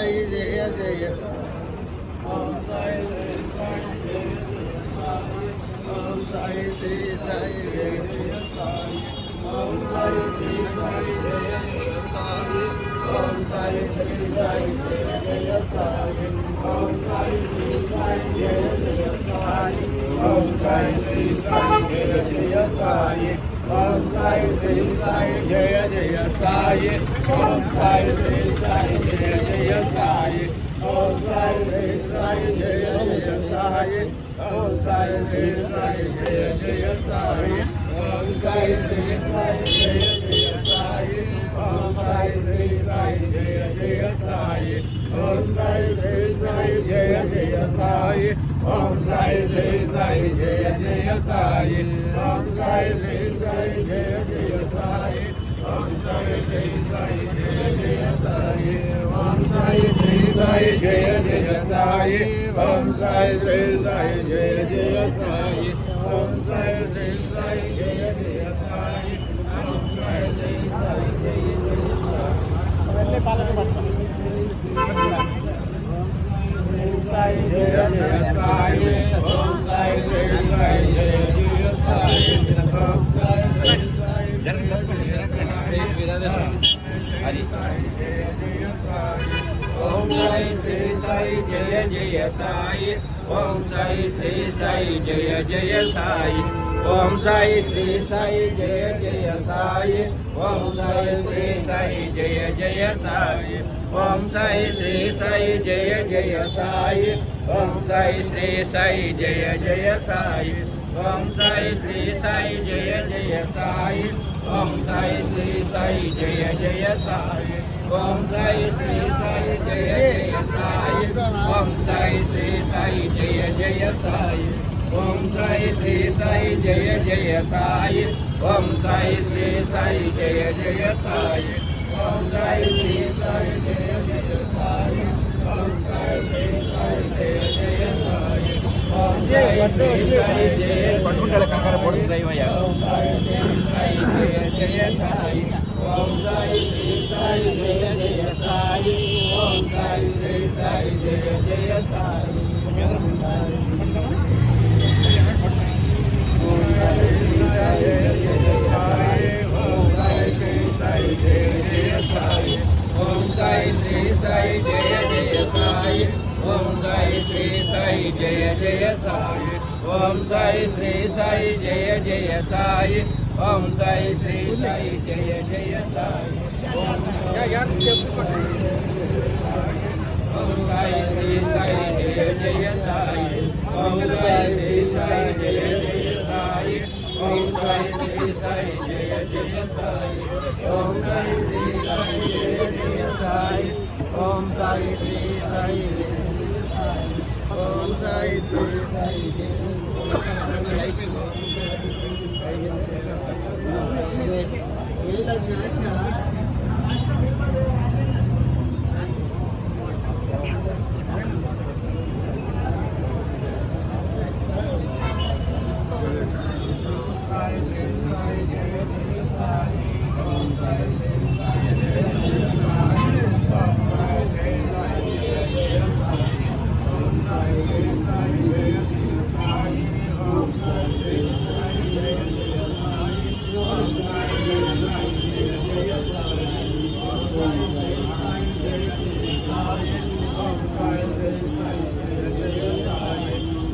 సాయి జయ జయ ఓం సాయి శ్రీ సాయి జయ జయ సాయి ఓం సాయి శ్రీ సాయి జయ జయ సాయి ఓం సాయి శ్రీ సాయి జయ జయ సాయి ఓం సాయి శ్రీ సాయి జయ జయ సాయి ఓం సాయి శ్రీ సాయి జయ జయ సాయి ఓం సాయి శ్రీ సాయి జయ జయ సాయి ఓం సాయి శ్రీ సాయి జయ జయ సాయి ఓం సాయి శ్రీ సాయి జయ జయ సాయి ఓం సాయి శ్రీ సాయి జయ జయ సాయి ఓం సాయి శ్రీ సాయి జయ జయ సాయి ఓం సాయి శ్రీ సాయి జయ జయ సాయి ఓం సాయి శ్రీ సాయి జయ జయ సాయి ఓం సాయి శ్రీ సాయి జయ జయ సాయి ఓం సాయి శ్రీ సాయి జయ జయ సాయి ఓం సాయి శ్రీ సాయి జయ జయ సాయి ఓం సాయి శ్రీ సాయి జయ జయ సాయి ఓం సాయి శ్రీ సాయి జయ జయ సాయి ఓం సాయి శ్రీ సాయి జయ జయ సాయి ఓం సాయి శ్రీ సాయి జయ జయ సాయి అవన్నీ పాలన పడతాం సాయి జయ జయ సాయి ఓం సాయి శ్రీ సాయి జయ జయ సాయి ఓం సాయి శ్రీ సాయి జయ జయ సాయి ఓం సాయి శ్రీ సాయి జయ జయ సాయి ఓం సాయి శ్రీ సాయి జయ జయ సాయి ఓం సాయి శ్రీ సాయి జయ జయ సాయి ఓం సాయి శ్రీ సాయి జయ జయ సాయి ఓం సాయి శ్రీ సాయి జయ జయ సాయి ఓం సాయి శ్రీ సాయి జయ జయ సాయి ఓం సాయి శ్రీ సాయి జయ జయ సాయి ఓం సాయి శ్రీ సాయి జయ జయ సాయి ఓం సాయి శ్రీ సాయి జయ జయ సాయి ఓం సాయి శ్రీ సాయి జయ జయ సాయి ఓం సాయి శ్రీ సాయి జయ జయ సాయి ఓం సాయి శ్రీ సాయి జయ జయ సాయి ఓం సాయి శ్రీ సాయి జయ జయ సాయి ఓం సాయి శ్రీ సాయి జయ జయ సాయి ఓం సాయి శ్రీ సాయి జయ పట్టుకుంటే కంగారు పడుతుందయ్యా ఓం సాయి శ్రీ సాయి జయ జయ సాయి ఓం సాయి శ్రీ సాయి జయ జయ సాయి ఓం సాయి శ్రీ సాయి జయ జయ సాయి ఓం సాయి శ్రీ సాయి జయ జయ సాయి ఓం సాయి శ్రీ సాయి జయ జయ సాయి ఓం సాయి శ్రీ సాయి జయ జయ సాయి ఓం సాయి శ్రీ సాయి జయ జయ సాయి ఓం సాయి శ్రీ సాయి జయ జయ సాయి ఓం సాయి శ్రీ సాయి జయ జయ సాయి ఓం సాయి శ్రీ సాయి జయ జయ సాయి ఓం సాయి శ్రీ సాయి జయ జయ సాయి ఓం సాయి శ్రీ సాయి జయ జయ సాయి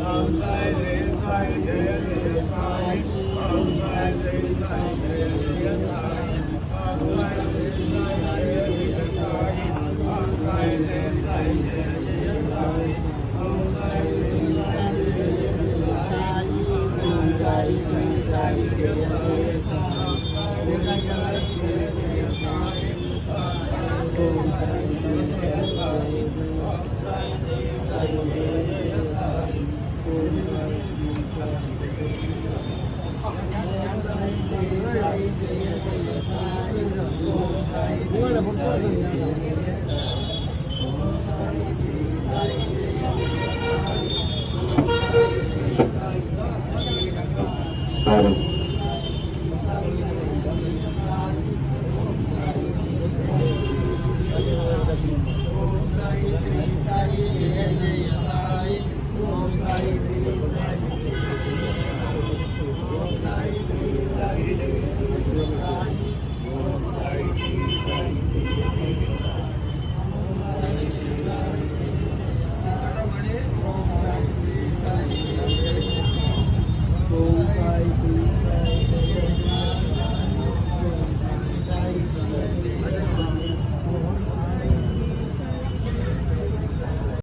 ఓం సాయి శ్రీ సాయి జయ జయ సాయి ఓం సాయి శ్రీ సాయి జయ